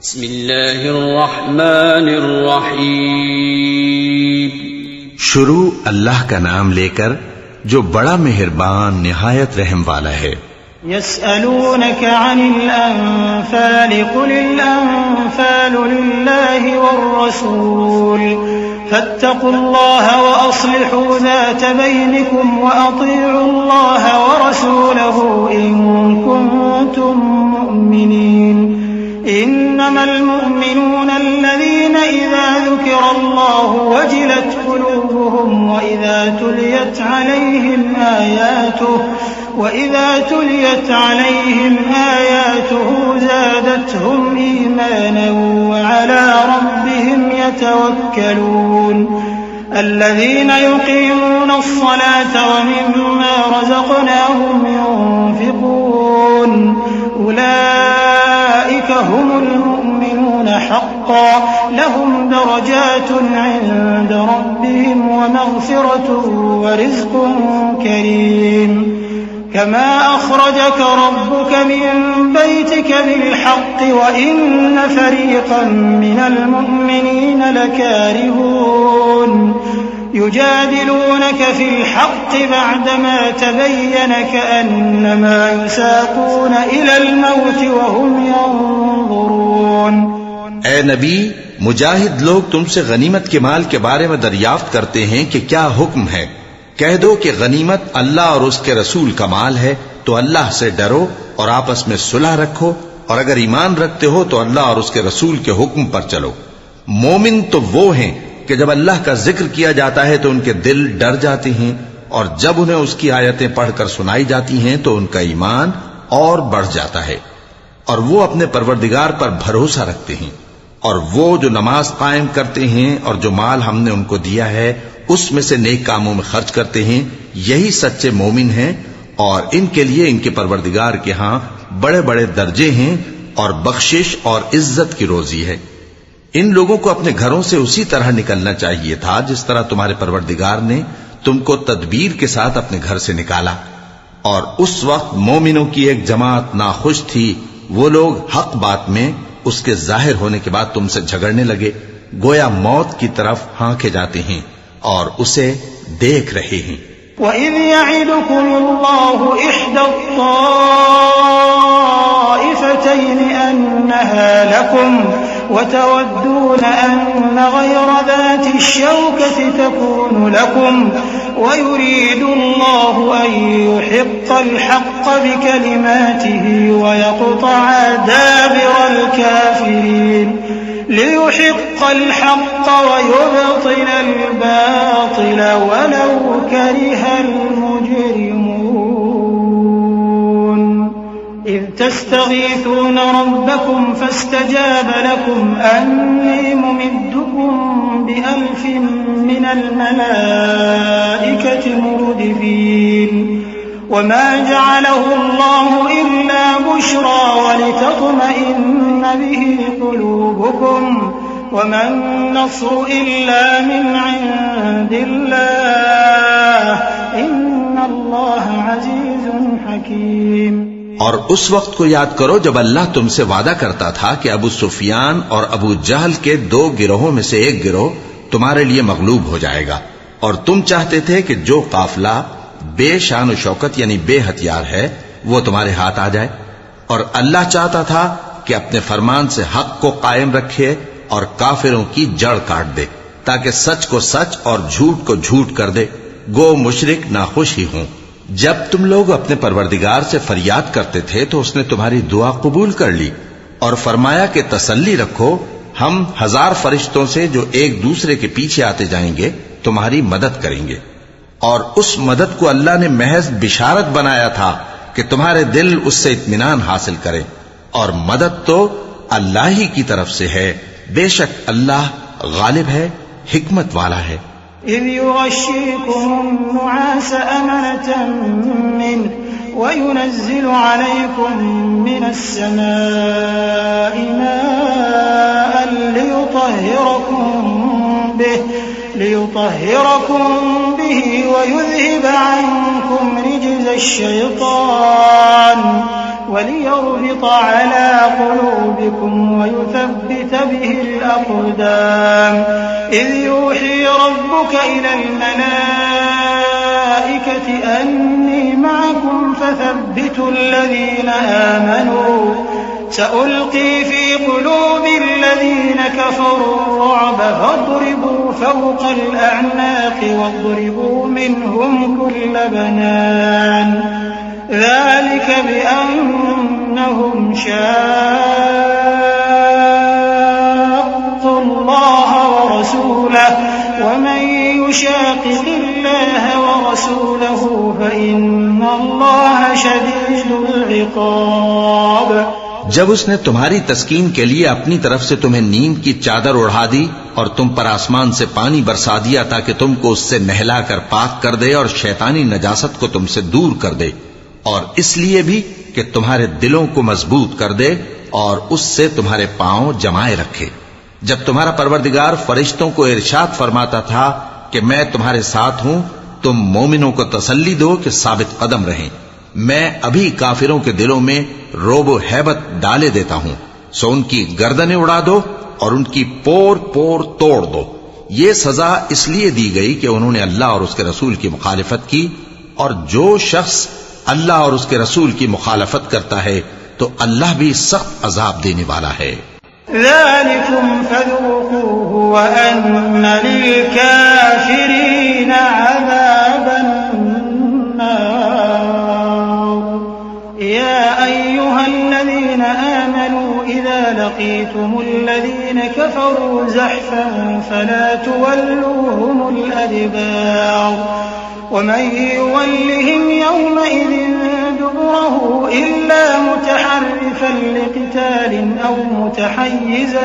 बिस्मिल्लाहिर्रहमानिर्रहीम। शुरू अल्लाह का नाम लेकर जो बड़ा मेहरबान निहायत रहम वाला है। यसअलूनका अनिल अनफाल कुलिल अनफालु लिल्लाहि वर्रसूल फत्तकुल्लाह व अस्लिहू ज़ात बैनिकुम व अतीउल्लाह व रसूलहू इन कुंतुम मुमिनीन। इन्नमल मुमिनूना अल्लज़ीना इज़ा ज़ुकिरल्लाहु वजिलत क़ुलूबुहुम व इज़ा तुलियत अलैहिम आयातुहु ज़ादतहुम ईमाना व अला रब्बिहिम यतवक्कलून। الذين يقيمون الصلاة ومما رزقناهم ينفقون أولئك هم المؤمنون حقا لهم درجات عند ربهم ومغفرة ورزق كريم كما أخرجك ربك من بيتك بالحق وإن فريقا من المؤمنين لكارهون يجادلونك في الحق بعدما تبين كأنما يساقون إلى الموت وهم ينظرون। ए नबी, मुजाहिद लोग तुमसे गनीमत के माल के बारे में दरियाफ्त करते हैं कि क्या हुक्म है। कह दो कि गनीमत अल्लाह और उसके रसूल का माल है, तो अल्लाह से डरो और आपस में सुलह रखो, और अगर ईमान रखते हो तो अल्लाह और उसके रसूल के हुक्म पर चलो। मोमिन तो वो हैं कि जब अल्लाह का जिक्र किया जाता है तो उनके दिल डर जाते हैं, और जब उन्हें उसकी आयतें पढ़कर सुनाई जाती हैं तो उनका ईमान और बढ़ जाता है, और वो अपने परवरदिगार पर भरोसा रखते हैं। और वो जो नमाज कायम करते हैं और जो माल हमने उनको दिया है उसमें से नेक कामों में खर्च करते हैं, यही सच्चे मोमिन हैं, और इनके लिए इनके परवरदिगार के हां बड़े बड़े दर्जे हैं और बख्शिश और इज्जत की रोजी है। इन लोगों को अपने घरों से उसी तरह निकलना चाहिए था जिस तरह तुम्हारे परवरदिगार ने तुमको तदबीर के साथ अपने घर से निकाला। और उस वक्त मोमिनों की एक जमात नाखुश थी। वो लोग हक बात में उसके जाहिर होने के बाद तुमसे झगड़ने लगे, गोया मौत की तरफ हांके जाते हैं और उसे देख रहे हैं। वइज़ यइदुकुमुल्लाहु इह्दा त्ताइफ़तैनि अन्नहा लकुम वतवद्दून अन्न गयरा ज़ाति श्शौकति तकूनु लकुम वयुरीदुल्लाहु अन युहिक़्क़ल हक़्क़ बिकलिमातिही वयक़्तअ दाबिरल काफ़िरीन लियुहिक़्क़ الحق ويبطل الباطل ولو كره المجرمون إذ تستغيثون ربكم فاستجاب لكم أني ممدكم بألف من الملائكة مردفين وما جعله الله إلا بشرى ولتطمئن به قلوبكم وما النصر إلا من عند الله إن الله عزيز حكيم। और उस वक्त को याद करो जब अल्लाह तुमसे वादा करता था कि अबू सुफियान और अबू जहल के दो गिरोहों में से एक गिरोह तुम्हारे लिए मगलूब हो जाएगा, और तुम चाहते थे कि जो काफिला बेशान व शौकत यानी बेहथियार है वो तुम्हारे हाथ आ जाए, और अल्लाह चाहता था कि अपने फरमान से हक को कायम रखे और काफिरों की जड़ काट दे, ताकि सच को सच और झूठ को झूठ कर दे, गो मुशरिक नाखुश ही हों। जब तुम लोग अपने परवरदिगार से फरियाद करते थे तो उसने तुम्हारी दुआ कबूल कर ली और फरमाया कि तसल्ली रखो, हम 1000 फरिश्तों से जो एक दूसरे के पीछे आते जाएंगे तुम्हारी मदद करेंगे। और उस मदद को अल्लाह ने महज बिशारत बनाया था कि तुम्हारे दिल उससे इत्मीनान हासिल करें, और मदद तो अल्लाह ही की तरफ से है। बेशक अल्लाह गालिब है, हिकमत वाला है। इज़ युग़श्शिकुमुन्नुआस अमनतन मिन्हु वयुनज़्ज़िलु अलैकुम मिनस्समाइ माअन लियुطهिरकुम به ويذهب عنكم رجز الشيطان وليربط على قلوبكم ويثبت به الأقدام إذ يوحي ربك إلى الملائكة أني معكم فثبتوا الذين آمنوا سألقي في قلوب الذين كفروا الرعب فاضربوا فوق الأعناق واضربوا منهم كل بنان ذلك بأنهم شاقوا الله ورسوله ومن يشاقق الله ورسوله فإن الله شديد العقاب। जब उसने तुम्हारी तस्कीन के लिए अपनी तरफ से तुम्हें नींद की चादर उड़ा दी और तुम पर आसमान से पानी बरसा दिया ताकि तुमको उससे नहलाकर पाक कर दे और शैतानी नजासत को तुमसे दूर कर दे, और इसलिए भी कि तुम्हारे दिलों को मजबूत कर दे और उससे तुम्हारे पांव जमाए रखे। जब तुम्हारा परवरदिगार फरिश्तों को इरशाद फरमाता था कि मैं तुम्हारे साथ हूं, तुम मोमिनों को तसल्ली दो कि साबित कदम रहें। मैं अभी काफिरों के दिलों में रोबो हैबत डाले देता हूं, सो उनकी गर्दनें उड़ा दो और उनकी पोर पोर तोड़ दो। ये सजा इसलिए दी गई कि उन्होंने अल्लाह और उसके रसूल की मुखालिफत की, और जो शख्स अल्लाह और उसके रसूल की मुखालफत करता है तो अल्लाह भी सख्त अजाब देने वाला है। ذلكم فذوقوه وأن للكافرين عذاب النار يا أيها الذين آمنوا إذا لقيتم الذين كفروا زحفا فلا تولوهم الأدبار ومن يولهم يومئذ دبره إلا متحرفا لقتال أو متحيزا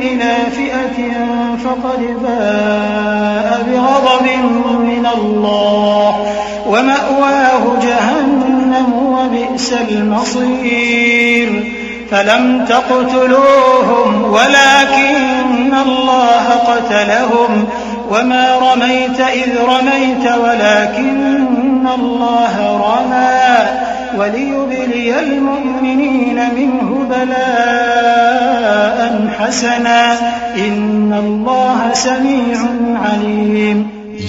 إلى فئة فقد باء بغضب من الله ومأواه جهنم وبئس المصير فلم تقتلوهم ولكن الله قتلهم وما رميت إذ رميت ولكن الله رمى وليبلي المؤمنين منه بلاء حسنا إن الله سميع عليم।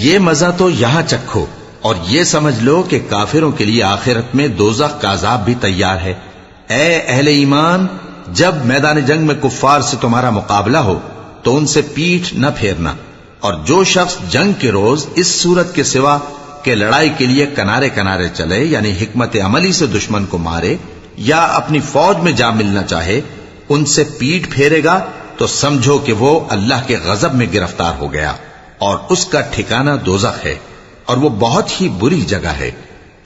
ये मजा तो यहां चखो और ये समझ लो कि काफिरों के लिए आखिरत में दोज़ख का अजाब भी तैयार है। ए अहले ईमान, जब मैदान जंग में कुफ्फार से तुम्हारा मुकाबला हो तो उनसे पीठ न फेरना, और जो शख्स जंग के रोज इस सूरत के सिवा के लड़ाई के लिए किनारे किनारे चले, यानी हिकमत अमली से दुश्मन को मारे या अपनी फौज में जा मिलना चाहे, उनसे पीठ फेरेगा तो समझो कि वो अल्लाह के गजब में गिरफ्तार हो गया और उसका ठिकाना दोज़ख है और वो बहुत ही बुरी जगह है।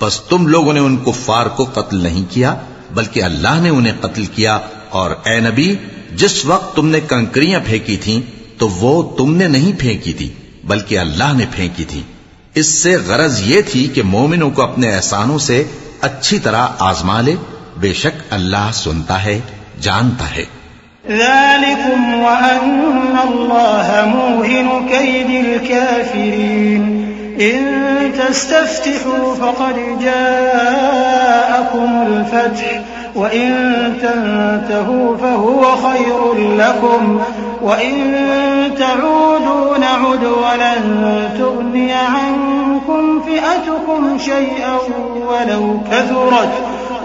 बस तुम लोगों ने उन कुफ्फार को कत्ल नहीं किया बल्कि अल्लाह ने उन्हें कत्ल किया, और ए नबी, जिस वक्त तुमने कंकरियां फेंकी थीं तो वो तुमने नहीं फेंकी थी बल्कि अल्लाह ने फेंकी थी। इससे गरज ये थी कि मोमिनों को अपने एहसानों से अच्छी तरह आजमा ले, बेशक अल्लाह सुनता है, जानता है। ذلكم وأن الله موهن كيد الكافرين إن تستفتحوا فقد جاءكم الفتح وإن تنتهوا فهو خير لكم وإن تعودوا نعد ولن تغني عنكم فئتكم شيئا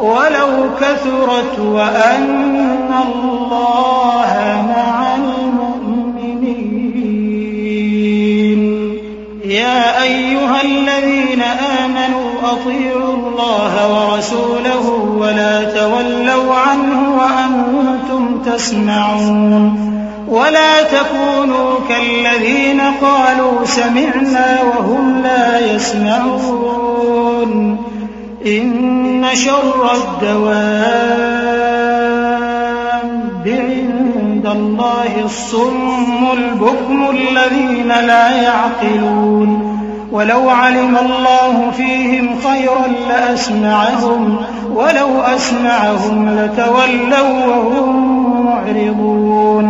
ولو كثرت وأن الله مع المؤمنين يا أيها الذين آمنوا أطيعوا الله ورسوله ولا تولوا عنه وأنتم تسمعون ولا تكونوا كالذين قالوا سمعنا وهم لا يسمعون إن شر الدواب عند الله الصم البكم الذين لا يعقلون वलौ अलिम अल्लाहु फ़ीहिम खैरन लअस्मअहुम वलौ अस्मअहुम लतवल्लौ वहुम मुअरिदून।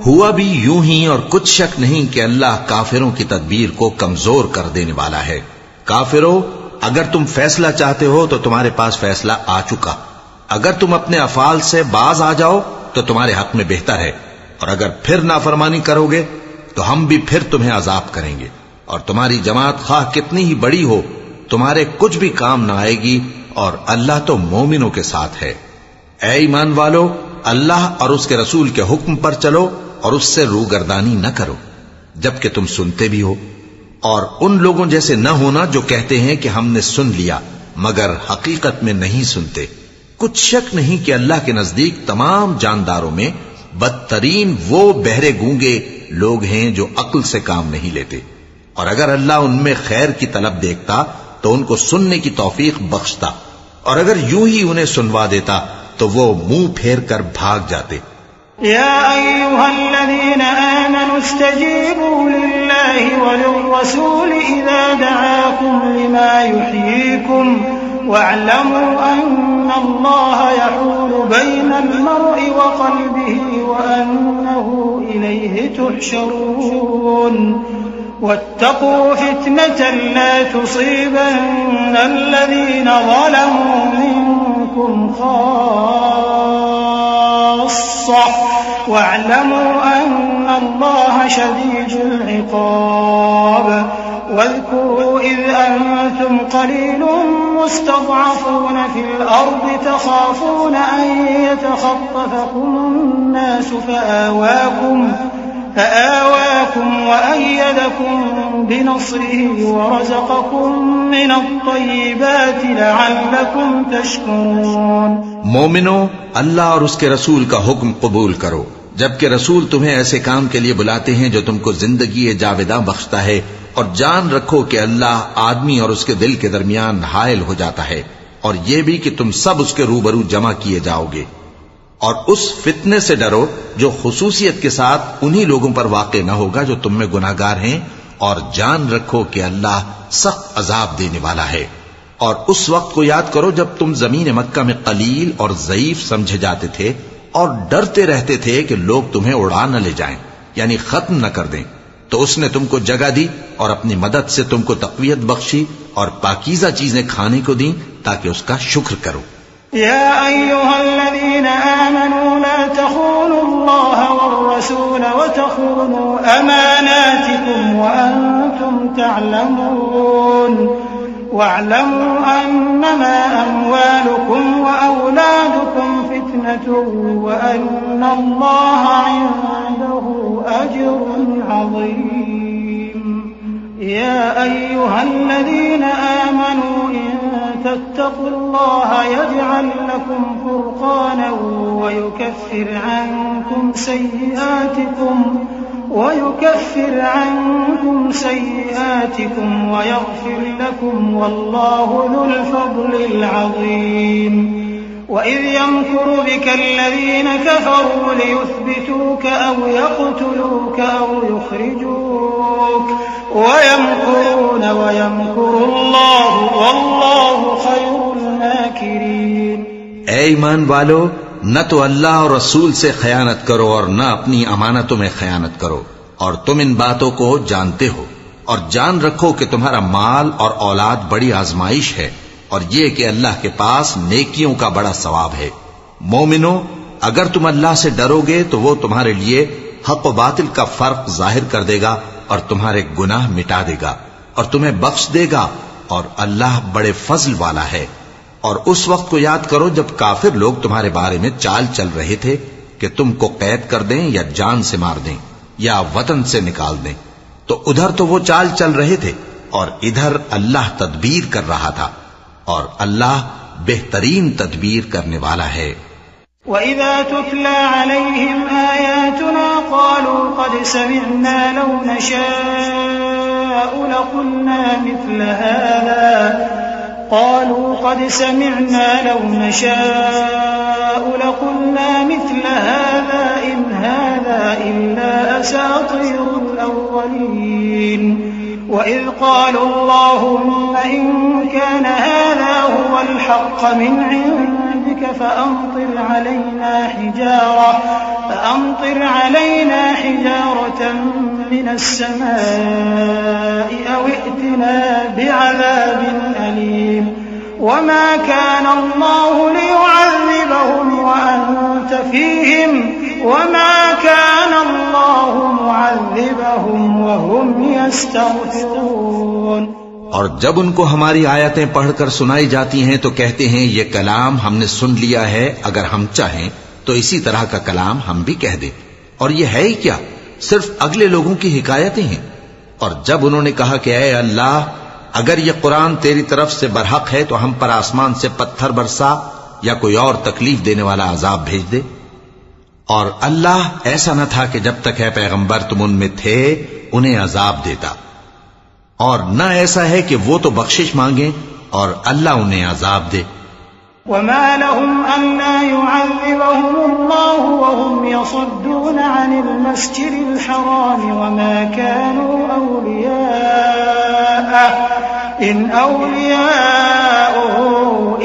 हुआ भी यूं ही और कुछ शक नहीं कि अल्लाह काफिरों की तदबीर को कमजोर कर देने वाला है। काफिरों, अगर तुम फैसला चाहते हो तो तुम्हारे पास फैसला आ चुका। अगर तुम अपने अफाल से बाज आ जाओ तो तुम्हारे हक में बेहतर है, और अगर फिर नाफरमानी करोगे तो हम भी फिर तुम्हें अजाब करेंगे, और तुम्हारी जमात खाह कितनी ही बड़ी हो तुम्हारे कुछ भी काम न आएगी, और अल्लाह तो मोमिनों के साथ है। ऐ ईमान वालो, अल्लाह और उसके रसूल के हुक्म पर चलो और उससे रूगर्दानी न करो जबकि तुम सुनते भी हो, और उन लोगों जैसे न होना जो कहते हैं कि हमने सुन लिया मगर हकीकत में नहीं सुनते। कुछ शक नहीं कि अल्लाह के नजदीक तमाम जानदारों में बदतरीन वो बहरे गूंगे लोग हैं जो अक्ल से काम नहीं लेते, और अगर अल्लाह उनमें खैर की तलब देखता तो उनको सुनने की तौफीक बख्शता, और अगर यूं ही उन्हें सुनवा देता तो वो मुंह फेर कर भाग जाते। या अय्युहल्लज़ीना आमनू इस्तजीबू लिल्लाहि वलिर्रसूल इज़ा दआकुम लिमा युहयीकुम वअलमू अन्नल्लाह यहूलु बैनल मर्इ व क़ल्बिही व अन्नहु इलैहि तुहशरून वत्तक़ू फितनतन ला तुसीबन्नल्लज़ीना ज़लमू मिनकुम खास्सह वअलमू अन्नल्लाह शदीदुल इक़ाब। واذكروا إذ أنتم قليل مستضعفون في الأرض تخافون أن يتخطفكم الناس فآواكم وأيدكم بنصره ورزقكم من الطيبات لعلكم تشكرون। मोमिनो, अल्लाह और उसके रसूल का हुक्म कबूल करो जबकि रसूल तुम्हें ऐसे काम के लिए बुलाते हैं जो तुमको जिंदगी जावेदा बख्शता है, और जान रखो कि अल्लाह आदमी और उसके दिल के दरमियान हायल हो जाता है, और यह भी कि तुम सब उसके रूबरू जमा किए जाओगे। और उस फितने से डरो जो खुसूसियत के साथ उन्हीं लोगों पर वाक़े न होगा जो तुम में गुनाहगार हैं, और जान रखो कि अल्लाह सख्त अजाब देने वाला है। और उस वक्त को याद करो जब तुम जमीन मक्का में कलील और ज़ईफ समझे जाते थे और डरते रहते थे कि लोग तुम्हें उड़ा न ले जाएं, यानी खत्म न कर दें। तो उसने तुमको जगह दी और अपनी मदद से तुमको तक़वियत बख्शी और पाकीज़ा चीजें खाने को दी ताकि उसका शुक्र करो। या अय्युहल्लज़ीना आमनू ला तख़ूनुल्लाह वर्रसूल वतख़ूनू अमानातिकुम व अंतुम तअलमून वअलमू अन्नमा अम्वालुकुम व औलादुकुम फितनतुन व अन्नल्लाह इंदहु अज्रुन अज़ीम। या अय्युहल्लज़ीना आमनू इन तत्तक़ुल्लाह यजअल लकुम फुरक़ानन व युकफ्फिर अन्कुम सय्यिआतिकुम व यग़फिर लकुम वल्लाहु ज़ुल फ़ज़्लिल अज़ीम। وإذ يمكر بك الذين كفروا ليثبتوك أو يقتلوك أو يخرجوك ويمكرون ويمكر الله والله خير الماكرين। ऐ ईमान वालो, न तो अल्लाह और रसूल से खयानत करो और न अपनी अमानतों में खयानत करो, और तुम इन बातों को जानते हो, और जान रखो कि तुम्हारा माल और औलाद बड़ी आजमाइश है, और ये कि अल्लाह के पास नेकियों का बड़ा सवाब है। मोमिनो, अगर तुम अल्लाह से डरोगे तो वो तुम्हारे लिए हक व बातिल का फर्क जाहिर कर देगा और तुम्हारे गुनाह मिटा देगा और तुम्हें बख्श देगा, और अल्लाह बड़े फजल वाला है। और उस वक्त को याद करो जब काफिर लोग तुम्हारे बारे में चाल चल रहे थे कि तुमको कैद कर दें या जान से मार दें या वतन से निकाल दें। तो उधर तो वो चाल चल रहे थे और इधर अल्लाह तदबीर कर रहा था, और अल्लाह बेहतरीन तदबीर करने वाला है। वइज़ा तुतला अलैहिम आयातुना क़ालू क़द समिअना लौ नशाअु लक़ुलना मिस्ल हाज़ा क़ालू क़द समिअना लौ नशाअु लक़ुलना मिस्ल हाज़ा इन हाज़ा इल्ला असातीरुल अव्वलीन। वइज़ क़ालू अल्लाहुम्मा इन कान हाज़ा हुवल हक़्क़ मिन इंदिक फ़अम्तिर अलैना हिजारतन मिनस समाई औ इअ्तिना बिअज़ाबिन अलीम वमा कान अल्लाहु लियुअज़्ज़िबहुम व अंत फ़ीहिम वमा कान अल्लाहु मुअज़्ज़िबहुम व हुम यस्तग़फ़िरून। और जब उनको हमारी आयतें पढ़कर सुनाई जाती हैं तो कहते हैं ये कलाम हमने सुन लिया है, अगर हम चाहें तो इसी तरह का कलाम हम भी कह दें। और ये है ही क्या, सिर्फ अगले लोगों की हिकायतें हैं। और जब उन्होंने कहा कि ऐ अल्लाह, अगर ये कुरान तेरी तरफ से बरहक है तो हम पर आसमान से पत्थर बरसा या कोई और तकलीफ देने वाला अजाब भेज दे। और अल्लाह ऐसा न था कि जब तक है पैगंबर तुम उनमें थे उन्हें अजाब देता, और न ऐसा है कि वो तो बख्शिश मांगे और अल्लाह उन्हें अजाब दे। वमा लहुम अन्ना युअज़्ज़िबहुमुल्लाहु व हुम यसुद्दून अनिल मस्जिदिल हराम वमा कानू औलियाअह इन औलियाउहु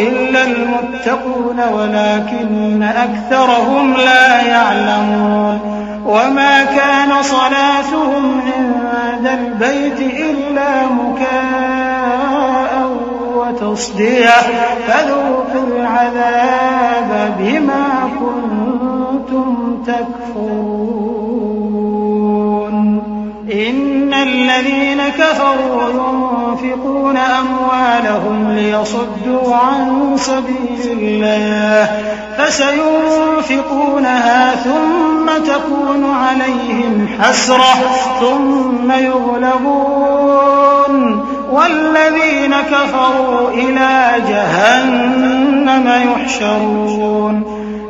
इल्लल मुत्तक़ून वलाकिन्न अक्सरहुम ला यअलमून वमा कान सलातुहुम इंदल बैति इल्ला मुकाअन व तस्दियह फज़ूक़ुल अज़ाब बिमा कुन्तुम तकफ़ुरून। इन्नल्लज़ीन कफ़रू युनफ़िक़ून अम्वालहुम लियसुद्दू अन सबीलिल्लाह फसयुनफ़िक़ूनहा थुम्म तकूनु अलैहिम हस्रह थुम्म युग़लबून वल्लज़ीन कफ़रू इला जहन्नम युहशरून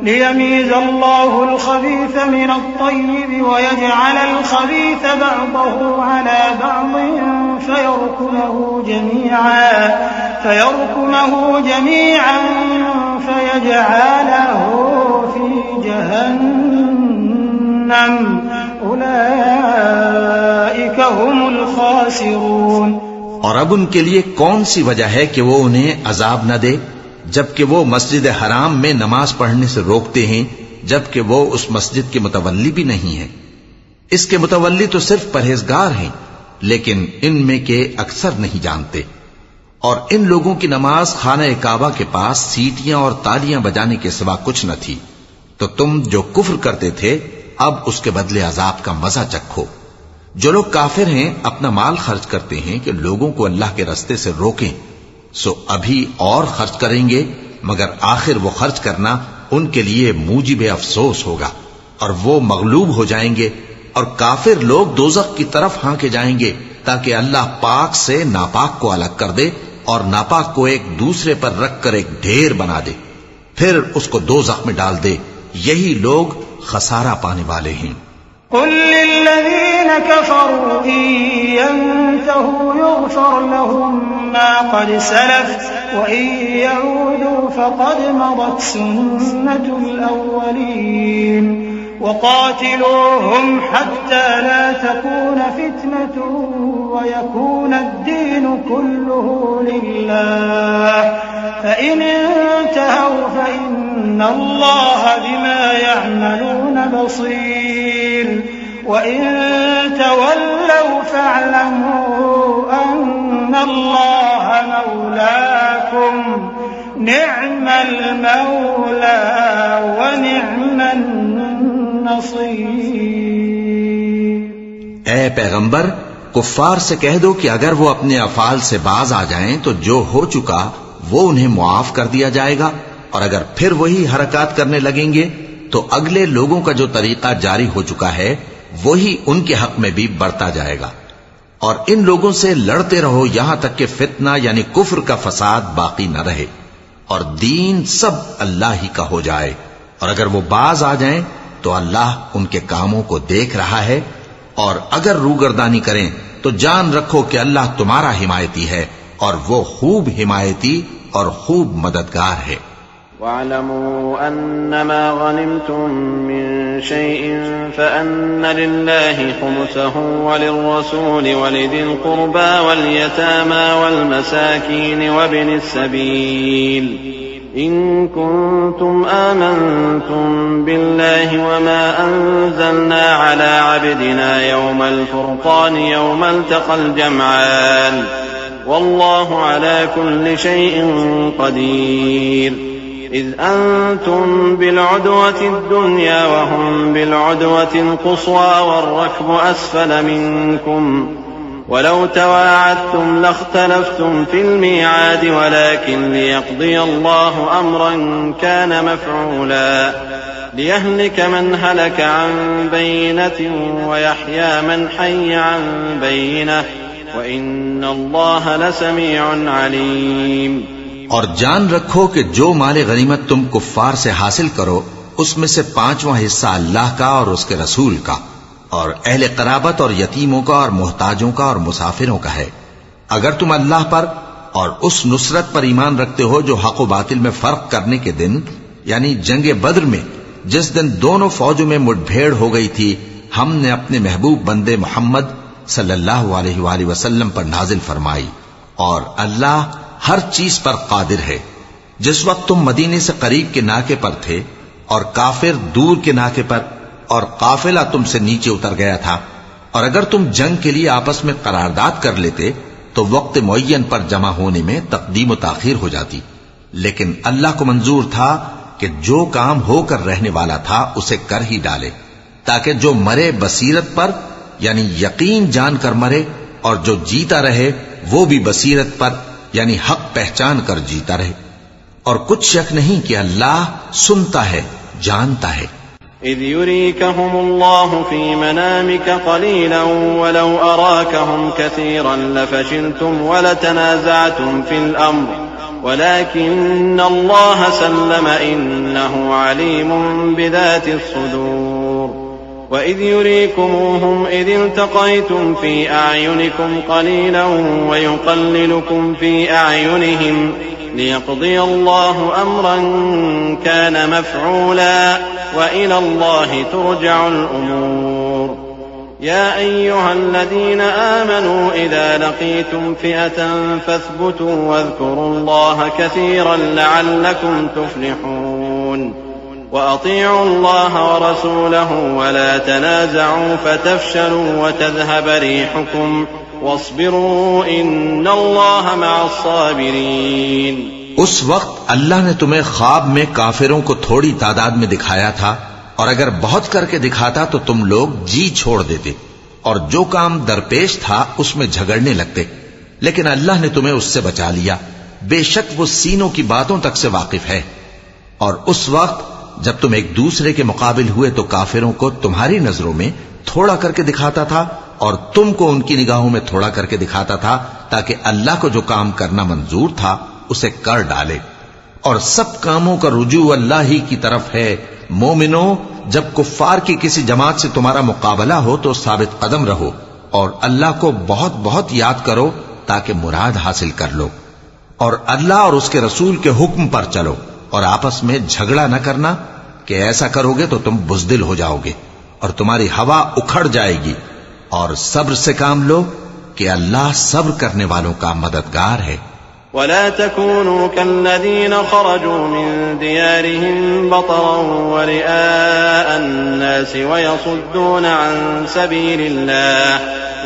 लियमीज़ अल्लाहु अल-ख़बीथ मिन अत-तय्यिब व यजअल अल-ख़बीथ बअदहु अला बअदिन फयरकुमहु जमीअन फयजअलहु फी जहन्नम उलाइका हुमुल ख़ासिरून। और अब उनके लिए कौन सी वजह है कि वो उन्हें अजाब न दे, जबकि वो मस्जिद हराम में नमाज पढ़ने से रोकते हैं, जबकि वो उस मस्जिद के मुतवल्ली भी नहीं है। इसके मुतवल्ली तो सिर्फ परहेजगार हैं, लेकिन इनमें के अक्सर नहीं जानते। और इन लोगों की नमाज खाना काबा के पास सीटियां और तालियां बजाने के सिवा कुछ न थी। तो तुम जो कुफ्र करते थे अब उसके बदले अजाब का मजा चखो। जो लोग काफिर हैं अपना माल खर्च करते हैं कि लोगों को अल्लाह के रास्ते से रोकें, सो अभी और खर्च करेंगे, मगर आखिर वो खर्च करना उनके लिए मूजिब अफसोस होगा और वो मगलूब हो जाएंगे। और काफिर लोग दोजख की तरफ हांके जाएंगे ताकि अल्लाह पाक से नापाक को अलग कर दे और नापाक को एक दूसरे पर रखकर एक ढेर बना दे, फिर उसको दोजख में डाल दे। यही लोग खसारा पाने वाले हैं। कुल लिल्लज़ीन कफ़रू इन यंतहू युग़फ़र लहुम मा क़द सलफ़ व इन यऊदू फ़क़द मदत सुन्नतुल अव्वलीन वक़ातिलूहुम हत्ता ला तकून फ़ित्नतुन व यकून अद्दीन कुल्लुहु लिल्लाह फ़इन इंतहव फ़इन्नल्लाह बिमा यअमलून बसीर वइन तवल्लव फ़अलमू अन्नल्लाह मौलाकुम निअमल मौला व निअमन नसीर। ऐ पैगंबर, कुफ्फार से कह दो कि अगर वो अपने अफाल से बाज आ जाएं तो जो हो चुका वो उन्हें मुआफ कर दिया जाएगा, और अगर फिर वही हरकत करने लगेंगे तो अगले लोगों का जो तरीका जारी हो चुका है वही उनके हक में भी बढ़ता जाएगा। और इन लोगों से लड़ते रहो यहां तक कि फितना यानी कुफ्र का फसाद बाकी न रहे और दीन सब अल्लाह ही का हो जाए। और अगर वो बाज आ जाएं तो अल्लाह उनके कामों को देख रहा है, और अगर रूगर्दानी करें तो जान रखो कि अल्लाह तुम्हारा हिमायती है और वो खूब हिमायती और खूब मददगार है। واعلموا أنما غنمتم من شيء فأن لله خمسه وللرسول ولذي القربى واليتامى والمساكين وابن السبيل إن كنتم آمنتم بالله وما أنزلنا على عبدنا يوم الفرقان يوم التقى الجمعان والله على كل شيء قدير إذ أنتم بالعدوة الدنيا وهم بالعدوة القصوى والركب أسفل منكم ولو تواعدتم لاختلفتم في الميعاد ولكن ليقضي الله أمرا كان مفعولا ليهلك من هلك عن بينة ويحيى من حي عن بينة وإن الله لسميع عليم। और जान रखो कि जो माल गनीमत तुम कुफ्फार से हासिल करो उसमें से 5वां हिस्सा अल्लाह का और उसके रसूल का और अहले कराबत और यतीमों का और मोहताजों का और मुसाफिरों का है। अगर तुम अल्लाह पर और उस नुसरत पर ईमान रखते हो जो हक व बातिल में फर्क करने के दिन यानी जंगे बद्र में जिस दिन दोनों फौजों में मुठभेड़ हो गई थी, हमने अपने महबूब बंदे मोहम्मद सल्लल्लाहु अलैहि वसल्लम पर नाजिल फरमाई और अल्लाह हर चीज पर कादिर है। जिस वक्त तुम मदीने से करीब के नाके पर थे और काफिर दूर के नाके पर और काफिला तुमसे नीचे उतर गया था, और अगर तुम जंग के लिए आपस में करारदाद कर लेते तो वक्त मुअय्यन पर जमा होने में तकदीम व ताखीर हो जाती, लेकिन अल्लाह को मंजूर था कि जो काम होकर रहने वाला था उसे कर ही डाले, ताकि जो मरे बसीरत पर यानी यकीन जानकर मरे और जो जीता रहे वो भी बसीरत पर यानी हक पहचान कर जीता रहे। और कुछ शक नहीं कि अल्लाह सुनता है, जानता है। إذ يريكهم الله في منامك قليلا ولو أراكهم كثيرا لفشلتم ولتنازعتم في الأمر ولكن الله سلم إنه عليم بذات الصدور وإذ يريكموهم إذ التقيتم في أعينكم قليلا ويقللكم في أعينهم ليقضي الله أمرا كان مفعولا وإلى الله ترجع الأمور يا أيها الذين آمنوا إذا لقيتم فئة فاثبتوا واذكروا الله كثيرا لعلكم تفلحون وأطيعوا الله ورسوله ولا تنازعوا فتفشلوا وتذهب ريحكم واصبروا إن الله مع الصابرين। उस वक्त अल्लाह ने तुम्हें ख्वाब में काफिरों को थोड़ी तादाद में दिखाया था, और अगर बहुत करके दिखाता तो तुम लोग जी छोड़ देते और जो काम दरपेश था उसमें झगड़ने लगते, लेकिन अल्लाह ने तुम्हें उससे बचा लिया। बेशक वो सीनों की बातों तक से वाकिफ है। और उस वक्त जब तुम एक दूसरे के मुकाबिल हुए तो काफिरों को तुम्हारी नजरों में थोड़ा करके दिखाता था और तुमको उनकी निगाहों में थोड़ा करके दिखाता था, ताकि अल्लाह को जो काम करना मंजूर था उसे कर डाले। और सब कामों का रुजू अल्लाह ही की तरफ है। मोमिनो, जब कुफ्फार की किसी जमात से तुम्हारा मुकाबला हो तो साबित कदम रहो और अल्लाह को बहुत बहुत याद करो ताकि मुराद हासिल कर लो, और अल्लाह और उसके रसूल के हुक्म पर चलो और आपस में झगड़ा न करना कि ऐसा करोगे तो तुम बुज़दिल हो जाओगे और तुम्हारी हवा उखड़ जाएगी। और सब्र से काम लो कि अल्लाह सब्र करने वालों का मददगार है। ولا تكونوا كالذين خرجوا من ديارهم بطرا ورئاء الناس ويصدون عن سبيل الله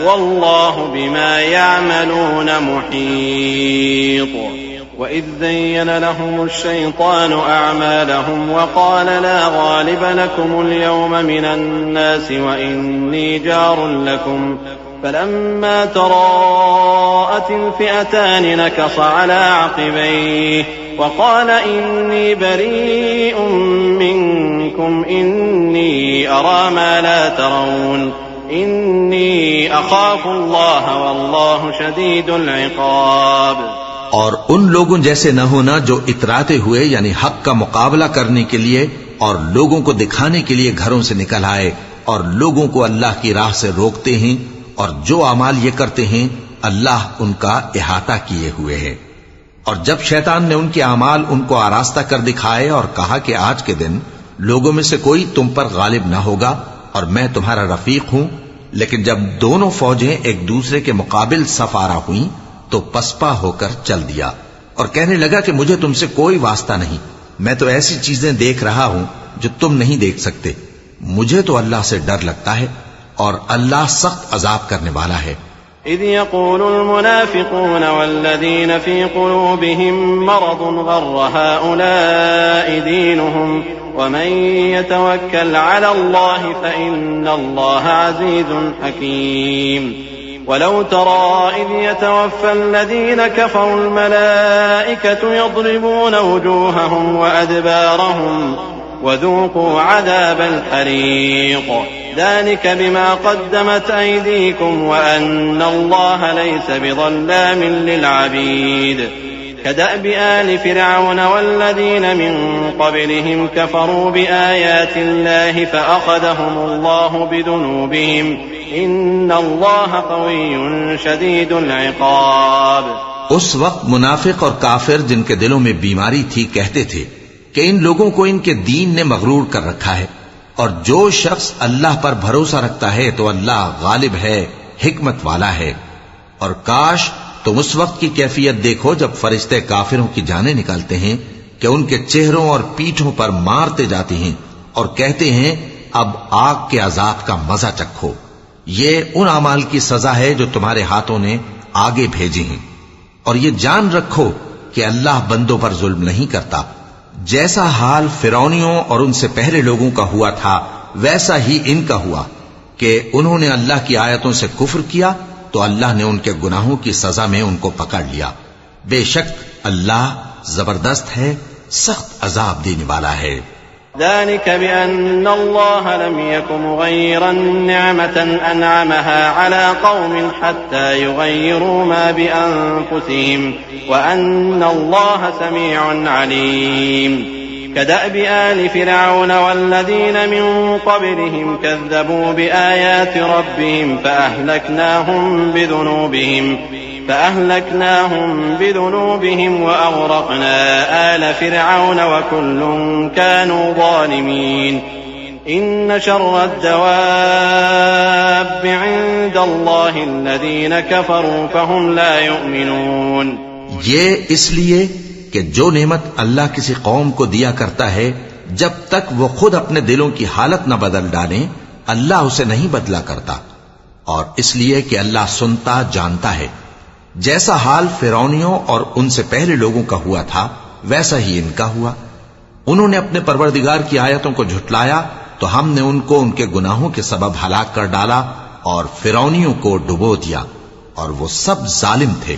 والله بما يعملون محيط وإذ زين لهم الشيطان أعمالهم وقال لا غالب لكم اليوم من الناس وإني جار لكم فلما تراءت الفئتان نكص على عقبيه وقال إني بريء منكم إني أرى ما لا ترون إني أخاف الله والله شديد العقاب। और उन लोगों जैसे न होना जो इतराते हुए यानी हक का मुकाबला करने के लिए और लोगों को दिखाने के लिए घरों से निकल आए और लोगों को अल्लाह की राह से रोकते हैं, और जो अमाल ये करते हैं अल्लाह उनका इहाता किए हुए है। और जब शैतान ने उनके अमाल उनको आरास्ता कर दिखाए और कहा कि आज के दिन लोगों में से कोई तुम पर गालिब न होगा और मैं तुम्हारा रफीक हूं, लेकिन जब दोनों फौजें एक दूसरे के मुकाबिल सफारा हुई तो पसपा होकर चल दिया और कहने लगा कि मुझे तुमसे कोई वास्ता नहीं, मैं तो ऐसी चीजें देख रहा हूं जो तुम नहीं देख सकते। मुझे तो अल्लाह से डर लगता है और अल्लाह सख्त अजाब करने वाला है। इज़ यक़ूलुल मुनाफ़िक़ून वल्लज़ीन फ़ी क़ुलूबिहिम मरदुन ग़र्र हाउलाइ दीनुहुम वमन यतवक्कल अलल्लाहि फ़इन्नल्लाहा अज़ीज़ुन हकीम। वलौ तरा इज़ यतवफ़्फ़ल लज़ीन कफ़रुल मलाइकतु यضرबून वुजूहहुम वअदबारहुम वज़ूक़ू अज़ाबल हरीक़ ज़ालिक बिमा क़द्दमत अयदीकुम वअन्नल्लाहा लैस बिज़ल्लामिन लिलअबीद। कदअबि आलि फ़िरऔन वल्लज़ीन मिन क़ब्लिहिम कफ़रू बिआयातिल्लाहि फ़अख़ज़हुमुल्लाहु बिज़ुनूबिहिम इन्नल्लाहा क़विय्युन शदीदुल इक़ाब। उस वक्त मुनाफिक और काफिर जिनके दिलों में बीमारी थी कहते थे कि इन लोगों को इनके दीन ने मगरूर कर रखा है और जो शख्स अल्लाह पर भरोसा रखता है तो अल्लाह गालिब है, हिकमत वाला है। और काश तुम उस वक्त की कैफियत देखो जब फरिश्ते काफिरों की जानें निकालते हैं कि उनके चेहरों और पीठों पर मारते जाते हैं और कहते हैं अब आग के अजाब का मजा चखो। ये उन अमाल की सजा है जो तुम्हारे हाथों ने आगे भेजे हैं। और ये जान रखो कि अल्लाह बंदों पर जुल्म नहीं करता। जैसा हाल फिरौनियों और उनसे पहले लोगों का हुआ था वैसा ही इनका हुआ कि उन्होंने अल्लाह की आयतों से कुफ्र किया तो अल्लाह ने उनके गुनाहों की सजा में उनको पकड़ लिया। बेशक अल्लाह जबरदस्त है, सख्त अजाब देने वाला है। ذلك بأن الله لم يكن مغيرا نعمة أنعمها على قوم حتى يغيروا ما بأنفسهم وأن الله سميع عليم. كدأب آل فرعون والذين من قبلهم كذبوا بآيات ربهم فأهلكناهم بذنوبهم وأغرقنا آل فرعون وكل كانوا ظالمين. إن شر الدواب عند الله الذين كفروا فهم لا يؤمنون. ये इसलिए कि जो नेमत अल्लाह किसी कौम को दिया करता है जब तक वो खुद अपने दिलों की हालत न बदल डाले अल्लाह उसे नहीं बदला करता, और इसलिए कि अल्लाह सुनता जानता है। जैसा हाल फिरौनियों और उनसे पहले लोगों का हुआ था वैसा ही इनका हुआ। उन्होंने अपने परवरदिगार की आयतों को झुटलाया तो हमने उनको उनके गुनाहों के सबब हलाक कर डाला और फिरौनियों को डुबो दिया, और वो सब जालिम थे।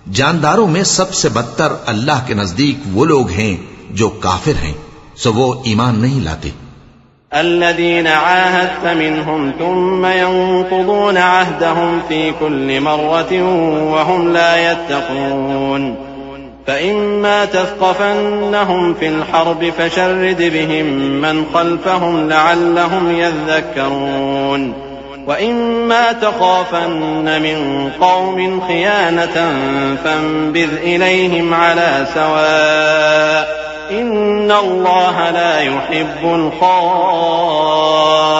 जानदारों में सबसे बदतर अल्लाह के नजदीक वो लोग हैं जो काफिर हैं, सो वो ईमान नहीं लाते। الذين عاهدت منهم ثم ينقضون عهدهم في كل مرة وهم لا يتقون. فإما تثقفنهم في الحرب فشرد بهم من خلفهم لعلهم يذكرون. وإما تخافن من قوم خيانة فانبذ إليهم على سواء إن الله لا يحب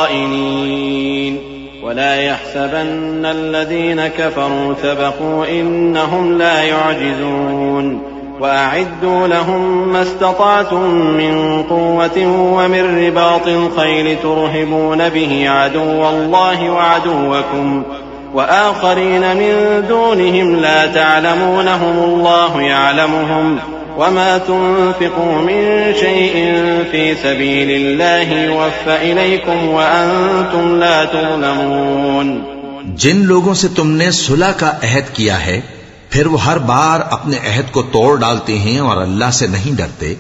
الخائنين. ولا يحسبن الذين كفروا سبقوا إنهم لا يعجزون. وأعدوا لهم ما استطعتم من قوة ومن رباط الخيل ترهبون به عدو الله وعدوكم وآخرين من دونهم لا تعلمونهم الله يعلمهم. وما تنفقوا من شيء في سبيل الله يوفى إليكم وأنتم لا تظلمون. जिन लोगों से तुमने सुलह का अहद किया है फिर वो हर बार अपने अहद को तोड़ डालते हैं और अल्लाह से नहीं डरते,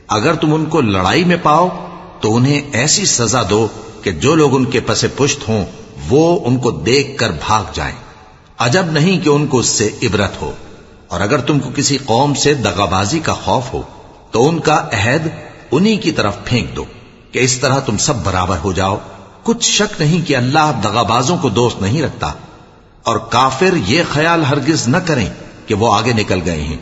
अगर तुम उनको लड़ाई में पाओ तो उन्हें ऐसी सजा दो कि जो लोग उनके पसे पुश्त हों वो उनको देखकर भाग जाएं। अजब नहीं कि उनको उससे इबरत हो। और अगर तुमको किसी कौम से दगाबाजी का खौफ हो तो उनका अहद उन्हीं की तरफ फेंक दो कि इस तरह तुम सब बराबर हो जाओ। कुछ शक नहीं कि अल्लाह दगाबाजों को दोस्त नहीं रखता, और काफिर ये ख्याल हरगिज न करें कि वो आगे निकल गए हैं।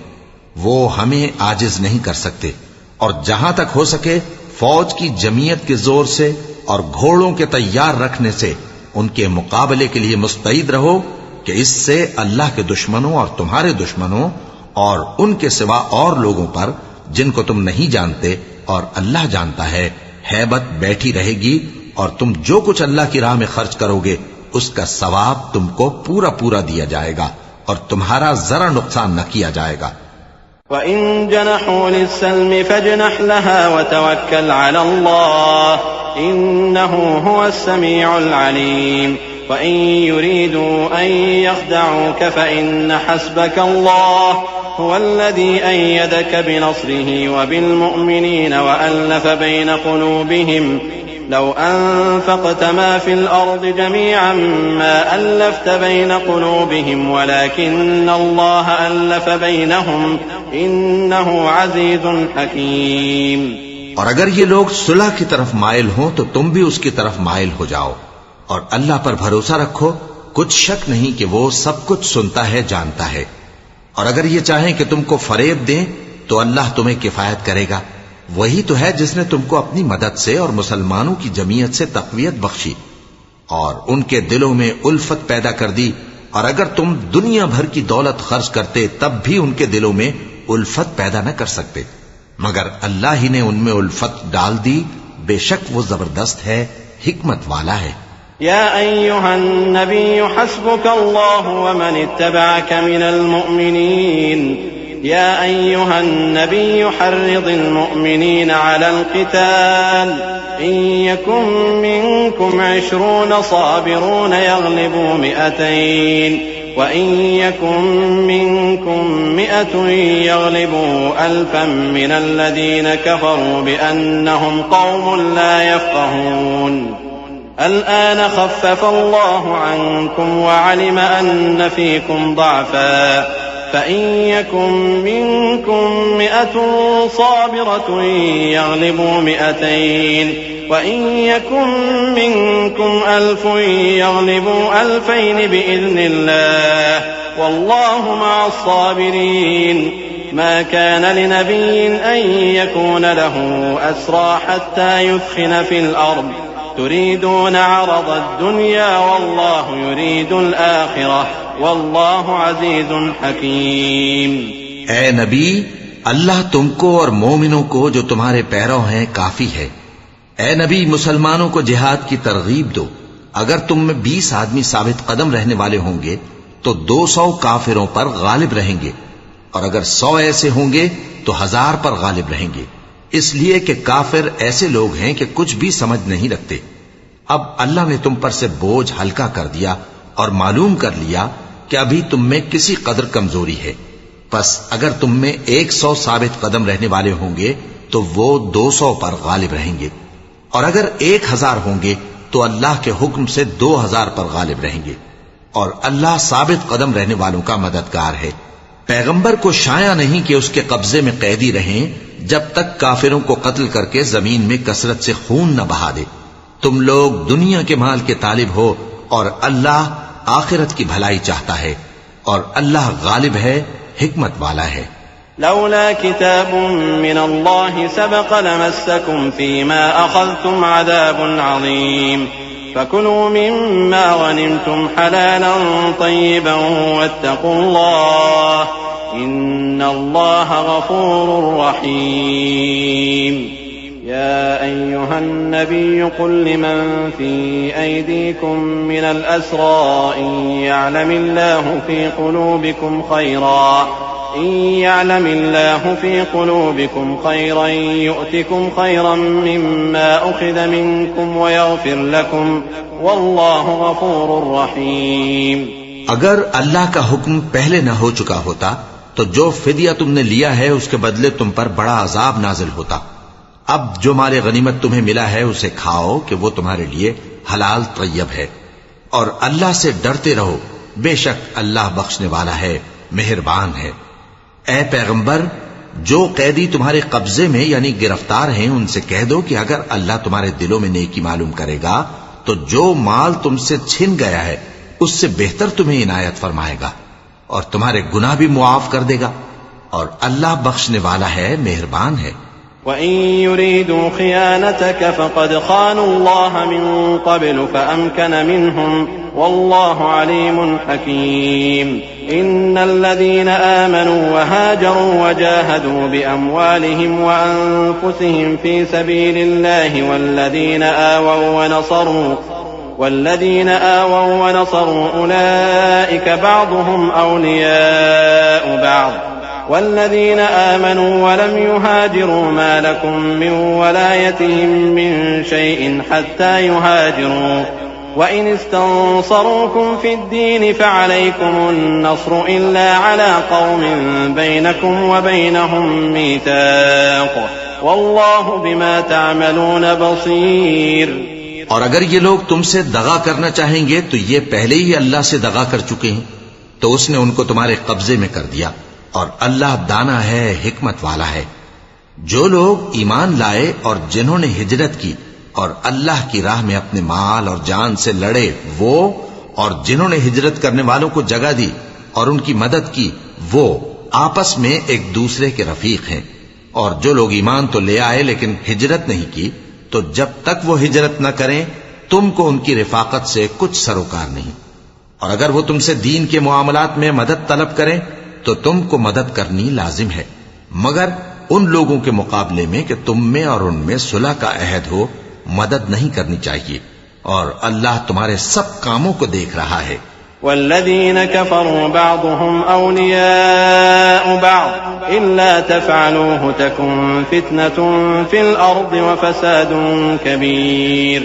वो हमें आजिज नहीं कर सकते। और जहां तक हो सके फौज की जमीयत के जोर से और घोड़ों के तैयार रखने से उनके मुकाबले के लिए मुस्तैद रहो कि इससे अल्लाह के दुश्मनों और तुम्हारे दुश्मनों और उनके सिवा और लोगों पर जिनको तुम नहीं जानते और अल्लाह जानता है, हैबत बैठी रहेगी और तुम जो कुछ अल्लाह की राह में खर्च करोगे उसका सवाब तुमको पूरा पूरा दिया जाएगा और तुम्हारा जरा नुकसान न किया जाएगा। वइन जनहू लिस्सल्मि फजनह लहा वतवक्कल अला अल्लाह इन्नहू हुवस समीउल अलीम वइन युरीदू अन यख्दऊक फइन्न हस्बक अल्लाह हुवल्लज़ी अय्यदक बिनस्रिही वबिलमुअ्मिनीन वअल्लफ़ बैन क़ुलूबिहिम लौ अनफ़क़त मा फ़िल अर्ज़ि जमीअन मा अल्लफ़्त बैन क़ुलूबिहिम वलाकिन्न अल्लाह अल्लफ़ बैनहुम इन्नहु अज़ीज़ुन हकीम। और अगर ये लोग सुलह की तरफ माइल हों तो तुम भी उसकी तरफ माइल हो जाओ और अल्लाह पर भरोसा रखो, कुछ शक नहीं कि वो सब कुछ सुनता है, जानता है। और अगर ये चाहें कि तुमको फरेब दें तो अल्लाह तुम्हें किफायत करेगा। वही तो है जिसने तुमको अपनी मदद से और मुसलमानों की जमीयत से तक़वियत बख्शी और उनके दिलों में उल्फत पैदा कर दी। और अगर तुम दुनिया भर की दौलत खर्च करते तब भी उनके दिलों में उल्फत पैदा न कर सकते, मगर अल्लाह ही ने उनमें उल्फत डाल दी। बेशक वो जबरदस्त है, हिकमत वाला है। या अय्युहन नबिय्यु हस्बुकल्लाहु व मन इत्तबअक मिनल मुअ्मिनीन या अय्युहन नबिय्यु हर्रिदिल मुअ्मिनीन अलल क़िताल इन यकुम मिनकुम 20 साबिरून यग़लिबू 100 व इन यकुम मिनकुम 100 यग़लिबू 1000 मिनल्लज़ीन कफ़रू बिअन्नहुम क़ौमुन ला यफ़क़हून। الآن خفف الله عنكم وعلم أن فيكم ضعفا فإن يكن منكم 100 صابرة يغلبوا 200 وإن يكن منكم 1000 يغلبوا 2000 بإذن الله والله مع الصابرين ما كان لنبي أن يكون له أسرى حتى يثخن في الأرض तुरीदून अरद दुनिया वल्लाहु युरीदुल आखिरह वल्लाहु अज़ीज़ुन हकीम। ए नबी, अल्लाह तुमको और मोमिनों को जो तुम्हारे पैरों हैं काफी है। ए नबी, मुसलमानों को जिहाद की तरगीब दो। अगर तुम में 20 आदमी साबित कदम रहने वाले होंगे तो 200 काफिरों पर गालिब रहेंगे, और अगर 100 ऐसे होंगे तो 1000 पर गालिब रहेंगे, इसलिए कि काफिर ऐसे लोग हैं कि कुछ भी समझ नहीं रखते। अब अल्लाह ने तुम पर से बोझ हल्का कर दिया और मालूम कर लिया कि अभी तुम में किसी कदर कमजोरी है। बस अगर तुम में 100 साबित कदम रहने वाले होंगे तो वो 200 पर गालिब रहेंगे, और अगर 1000 होंगे तो अल्लाह के हुक्म से 2000 पर गालिब रहेंगे, और अल्लाह साबित कदम रहने वालों का मददगार है। पैगंबर को शाया नहीं कि उसके कब्जे में कैदी रहें जब तक काफिरों को कत्ल करके जमीन में कसरत से खून न बहा दे। तुम लोग दुनिया के माल के तालिब हो और अल्लाह आखिरत की भलाई चाहता है, और अल्लाह गालिब है, हिकमत वाला है। लौला किताबुम मिनल्लाहि सबक़ लमस्सकुम फीमा अख़ज़्तुम अज़ाबुन अज़ीम फकुलू मिम्मा गनिमतुम हलालन तय्यिबन वत्तक़ुल्लाह इन्नल्लाह गफ़ूरुर रहीम। या अय्युहन नबिय्यु कुल लिमन फी अयदीकुम मिनल अस्रा इन यअलमिल्लाहु फी क़ुलूबिकुम खैरन यु'तिकुम खैरन मिम्मा उख़िज़ मिनकुम वयग़फ़िर लकुम वल्लाहु गफ़ूरुर रहीम। अगर अल्लाह का हुक्म पहले न हो चुका होता तो जो फिदिया तुमने लिया है उसके बदले तुम पर बड़ा अजाब नाजिल होता। अब जो माले गनीमत तुम्हें मिला है उसे खाओ कि वो तुम्हारे लिए हलाल तय्यब है, और अल्लाह से डरते रहो, बेशक अल्लाह बख्शने वाला है, मेहरबान है। ए पैगंबर, जो कैदी तुम्हारे कब्जे में यानी गिरफ्तार हैं उनसे कह दो कि अगर अल्लाह तुम्हारे दिलों में नेकी मालूम करेगा तो जो माल तुमसे छिन गया है उससे बेहतर तुम्हें इनायत फरमाएगा और तुम्हारे गुनाह भी मुआफ कर देगा। और अल्लाह बख्शने वाला है, मेहरबान है। وَإِن يُرِيدُوا خِيَانَتَكَ فَقَدْ خَانُوا اللَّهَ مِن قَبْلُ فَأَمْكَنَ مِنْهُمْ وَاللَّهُ عَلِيمٌ حَكِيمٌ إِنَّ الَّذِينَ آمَنُوا وَهَاجَرُوا وَجَاهَدُوا بِأَمْوَالِهِمْ وَأَنفُسِهِمْ فِي سَبِيلِ اللَّهِ والذين آووا ونصروا أولئك بعضهم أولياء بعض والذين آمنوا ولم يهاجروا ما لكم من ولايتهم من شيء حتى يهاجروا وإن استنصروكم في الدين فعليكم النصر إلا على قوم بينكم وبينهم ميثاق والله بما تعملون بصير। और अगर ये लोग तुमसे दगा करना चाहेंगे तो ये पहले ही अल्लाह से दगा कर चुके हैं, तो उसने उनको तुम्हारे कब्जे में कर दिया, और अल्लाह दाना है, हिकमत वाला है। जो लोग ईमान लाए और जिन्होंने हिजरत की और अल्लाह की राह में अपने माल और जान से लड़े, वो और जिन्होंने हिजरत करने वालों को जगह दी और उनकी मदद की, वो आपस में एक दूसरे के रफीक हैं। और जो लोग ईमान तो ले आए लेकिन हिजरत नहीं की, तो जब तक वो हिजरत न करें तुमको उनकी रिफाकत से कुछ सरोकार नहीं। और अगर वो तुमसे दीन के मुआमलात में मदद तलब करें तो तुमको मदद करनी लाजिम है, मगर उन लोगों के मुकाबले में कि तुम में और उनमें सुलह का अहद हो, मदद नहीं करनी चाहिए। और अल्लाह तुम्हारे सब कामों को देख रहा है। والذين كفروا بعضهم أولياء بعض إلا تفعلوه تكن فتنة في الأرض وفساد كبير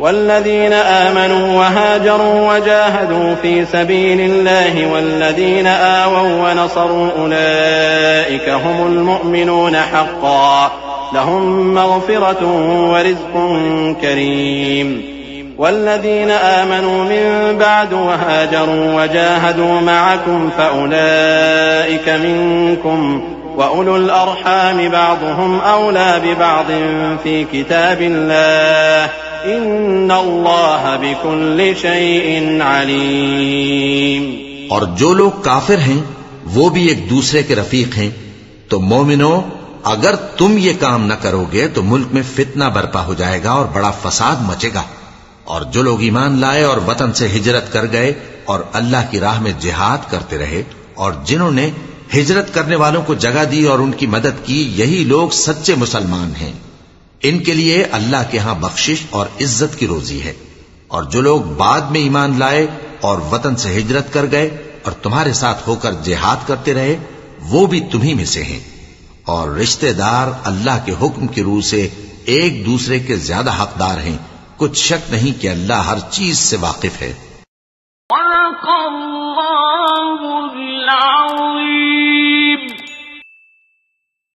والذين آمنوا وهاجروا وجاهدوا في سبيل الله والذين آووا ونصروا أولئك هم المؤمنون حقا لهم مغفرة ورزق كريم والذين آمنوا من بعد وهاجروا وجاهدوا معكم فأولئك منكم وأولو الأرحام بعضهم أولى ببعض في كتاب الله إن الله بكل شيء عليم। और जो लोग काफिर हैं वो भी एक दूसरे के रफीक हैं। तो मोमिनो, अगर तुम ये काम न करोगे तो मुल्क में फितना बर्पा हो जाएगा और बड़ा फसाद मचेगा। और जो लोग ईमान लाए और वतन से हिजरत कर गए और अल्लाह की राह में जिहाद करते रहे और जिन्होंने हिजरत करने वालों को जगह दी और उनकी मदद की, यही लोग सच्चे मुसलमान हैं। इनके लिए अल्लाह के यहां बख्शिश और इज्जत की रोजी है। और जो लोग बाद में ईमान लाए और वतन से हिजरत कर गए और तुम्हारे साथ होकर जिहाद करते रहे, वो भी तुम्ही में से हैं। और रिश्तेदार अल्लाह के हुक्म की रूह से एक दूसरे के ज्यादा हकदार हैं। कुछ शक नहीं कि अल्लाह हर चीज से वाकिफ है।